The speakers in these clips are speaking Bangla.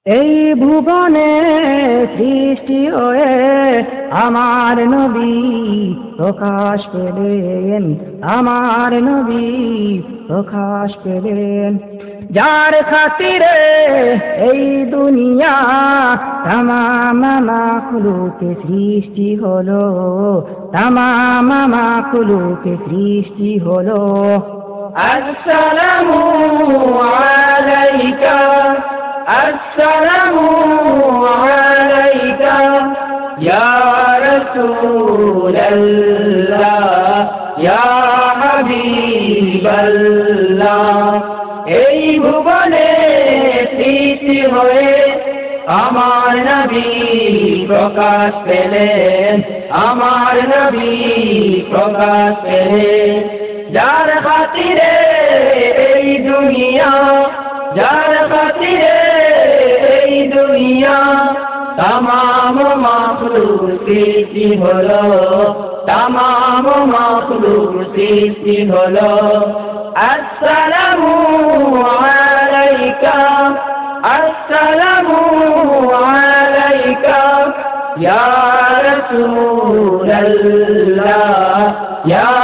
এই ভুবনে সৃষ্টি হয়ে আমার নবী প্রকাশ পেলেন, আমার নবী প্রকাশ পেলেন। যার খাতিরে এই দুনিয়া তামাম মাখলুকে সৃষ্টি হলো, তামাম মাখলুকে সৃষ্টি হলো। আসসালামু আলাইকা আসসালামু আলাইকা ইয়া রাসূলুল্লাহ ইয়া হাবিবাল্লাহ। এই ভুবনে সৃষ্টি হয়ে আমার নবী প্রকাশ পেলেন, আমার নবী প্রকাশ পেলেন। যার খাতিরে এই দুনিয়া, যার খাতিরে এই দুনিয়া তামাম মাখলুক সৃষ্টি হলো, তামাম মাখলুক সৃষ্টি হলো। আসসালামু আলাইকা আসসালামু আলাইকা ইয়া রাসূলুল্লাহ ইয়া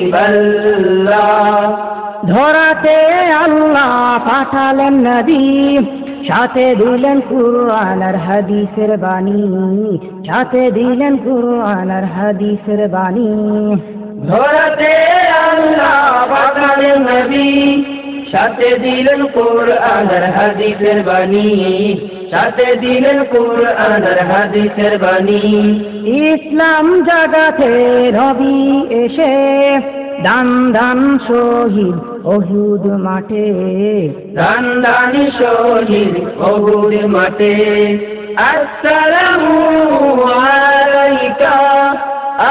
হাবিবাল্লাহ। ধরাতে আল্লাহ পাঠালেন নবী, সাথে দিলেন কুরআন আর হাদিসের বাণী, সাথে দিলেন কুরআন আর হাদিসের বাণী। ধরাতে আল্লাহ পাঠালেন নবী, সাথে দিলেন কুরআন আর হাদিসের বাণী, সাথে দিলেন কুরআন আর হাদিসের বাণী। ইসলাম জাগাতে নবী এসে দান দান শহীদ উহুদ মাঠে, দান দান শহীদ উহুদ মাঠে। আসসালামু আলাইকা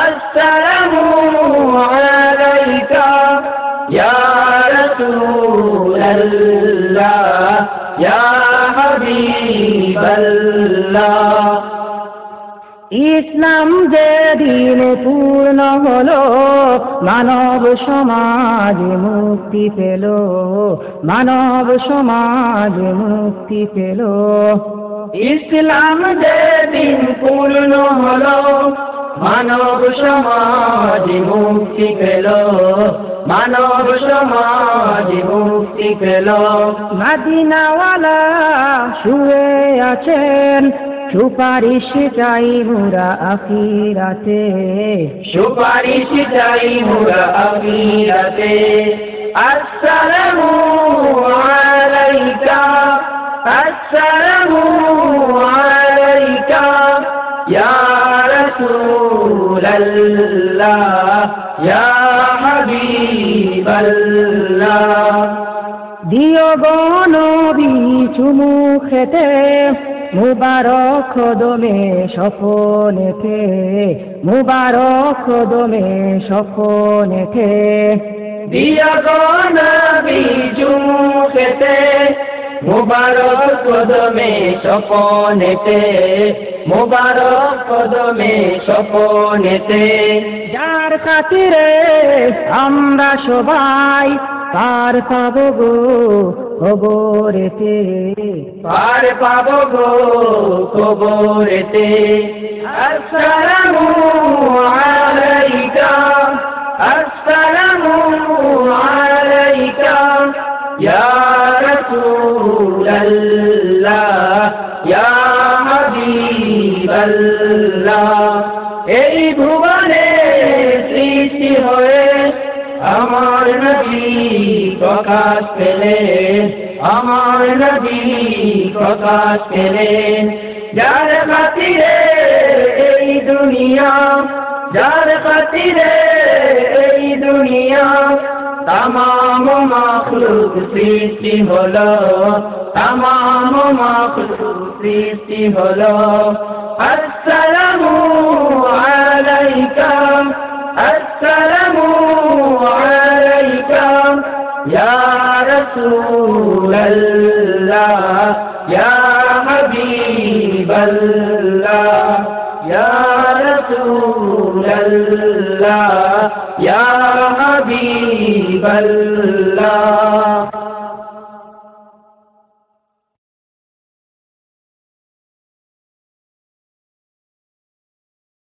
আসসালামু আলাইকা ইয়া রাসূলুল্লাহ ইয়া হাবিবাল্লাহ। ইসলাম যেদিন পূর্ণ হলো, মানব সমাজ মুক্তি পেল, মানব সমাজ মুক্তি পেল। ইসলাম যেদিন পূর্ণ হলো, মানব সমাজ মুক্তি পেল, মানব সমাজ মুক্তি পেল। মদিনাওয়ালা শুয়ে আছেন, সুপারিশ চাই মোরা আখিরাতে, সুপারিশ চাই মোরা আখিরাতে। আসসালামু আলাইকা আসসালামু আলাইকা ইয়া রাসূলুল্লাহ ইয়া হাবিবাল্লাহ। দিও গো নবী চুমু খেতে, মুবারক কদমে সপনেতে, মুবারক কদমে সপনেতে। দিয়া গো নবী চুমু খেতে, মুবারক কদমে সপনেতে, মুবারক কদমে সপনেতে। যার খাতিরে আমরা সবাই পার পাবো গো কবরেতে, পার পাবো গো কবরেতে। আসসালামু আলাইকা আসসালামু আলাইকা ইয়া রাসূলুল্লাহ ইয়া হাবিবাল্লাহ। এই ভুবনে সৃষ্টি হয়ে আমার নবী প্রকাশ পেলেন, আমার নবী প্রকাশ পেলেন। যার খাতিরে এই দুনিয়া, যার খাতিরে এই দুনিয়া তামাম মাখলুক সৃষ্টি হলো, তামাম মাখলুক সৃষ্টি হলো। আসসালামু আলাইকা আসসালামু আলাইকা ইয়া রাসূলুল্লাহ ইয়া হাবিবাল্লাহ ইয়া রাসূলুল্লাহ ইয়া হাবিবাল্লাহ।